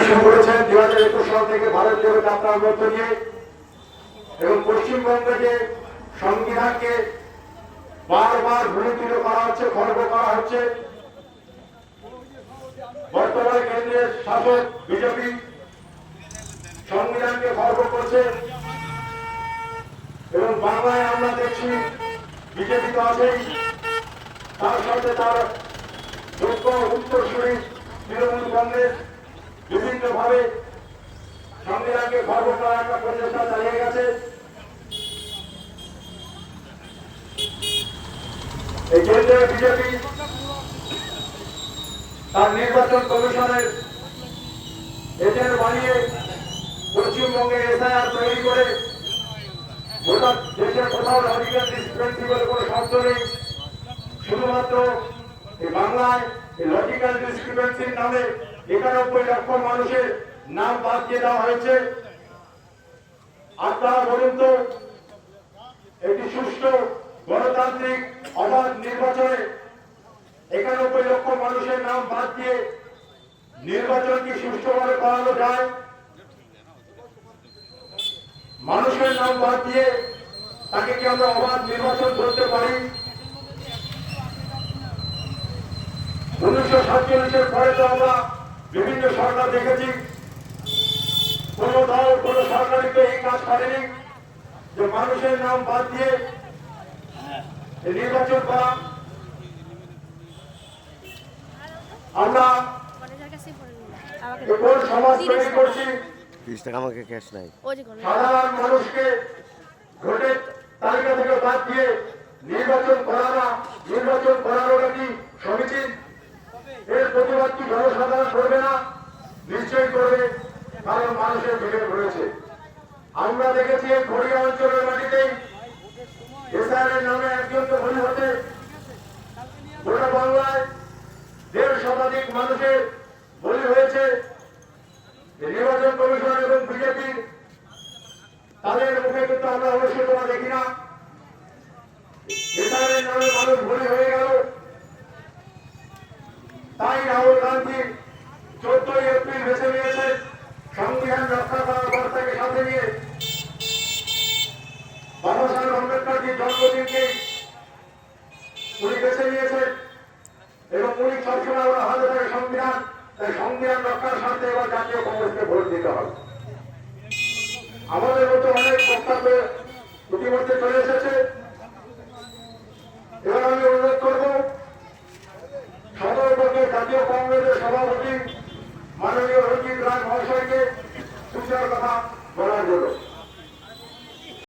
শুরু করেছেন 2021 সাল থেকে ভারত জোড়ো যাত্রার মধ্য দিয়ে এবং পশ্চিমবঙ্গে যে সংবিধানকে বারবার ভুলুণ্ঠিত করা হচ্ছে, খর্ব করা হচ্ছে। বর্তমানে কেন্দ্রের শাসক বিজেপি সংবিধানকে খর্ব করছে এবং বাংলায় আমরা দেখছি বিজেপি তো আছেই, তার সাথে তার যোগ্য উত্তরসূরি তৃণমূল কংগ্রেস বিভিন্নভাবে সংবিধানকে খর্ব করার একটা প্রচেষ্টা চালিয়ে গেছে। এই কেন্দ্রের বিজেপি তার নির্বাচন কমিশনের এজেন্ট বানিয়ে পশ্চিমবঙ্গে এসআইআর তৈরি করে গোটা দেশের কোথাও লজিক্যাল ডিসক্রিপেন্সি বলে কোনো শব্দ নেই, শুধুমাত্র এই বাংলায় লজিক্যাল ডিসক্রিপেন্সির নামে 91 লক্ষ মানুষের নাম বাদ দিয়ে দেওয়া হয়েছে। আপনারা বলুন তো, একটি সুষ্ঠু গণতান্ত্রিক অবাধ নির্বাচনে 91 লক্ষ মানুষের নাম বাদ দিয়ে নির্বাচন কি সুষ্ঠুভাবে করানো যায়? মানুষের নাম বাদ দিয়ে তাকে কি আমরা অবাধ নির্বাচন করতে পারি? 1947-এর পরে তো আমরা বিভিন্ন সরকার দেখেছি, কোন দল কোন সরকারই তো এই কাজ করেনি যে মানুষের নাম বাদ দিয়ে নির্বাচন করা। আমরা কোন সমাজ তৈরি করছি? সাধারণ মানুষকে ভোটের তালিকা থেকে বাদ দিয়ে নির্বাচন করানোটা কি সমীচীন? এর প্রতিবাদ কি জনসাধারণ করবে না? নিশ্চয়ই করবে, কারণ মানুষের ভিড়ে পড়েছে। আমরা দেখেছি এই খড়িয়া অঞ্চলের মাটিতেই এসআইআর নামে একজনকে বলি হতে গোটা বাংলায় 1.5 শতাধিক মানুষের বলি হয়েছে। নির্বাচন কমিশন এবং বিজেপির তাদের মুখে কিন্তু আমরা অনুষ্ঠিত দেখি না। এসআইআর নামে মানুষ বলি হয়ে গেল। তাই রাহুল গান্ধী 14 এপ্রিল বেছে নিয়েছেন সংবিধান রক্ষা করার কর্তাকে সাথে নিয়ে বাবা সাহেব আম্বেদকরজির জন্মদিনকে উনি বেছে নিয়েছেন এবং উনি সবসময় ওরা হাতে থাকে সংবিধান। তাই সংবিধান রক্ষার স্বার্থে এবার জাতীয় কংগ্রেসকে ভোট দিতে হবে। আমাদের মতো অনেক বক্তব্য ইতিমধ্যে চলে এসেছে। এবার আমি অনুরোধ করব সদরপক্ষে জাতীয় কংগ্রেসের সভাপতি মাননীয় রঞ্জিত রায় মহাশয়কে সূচনার কথা বলার জন্য।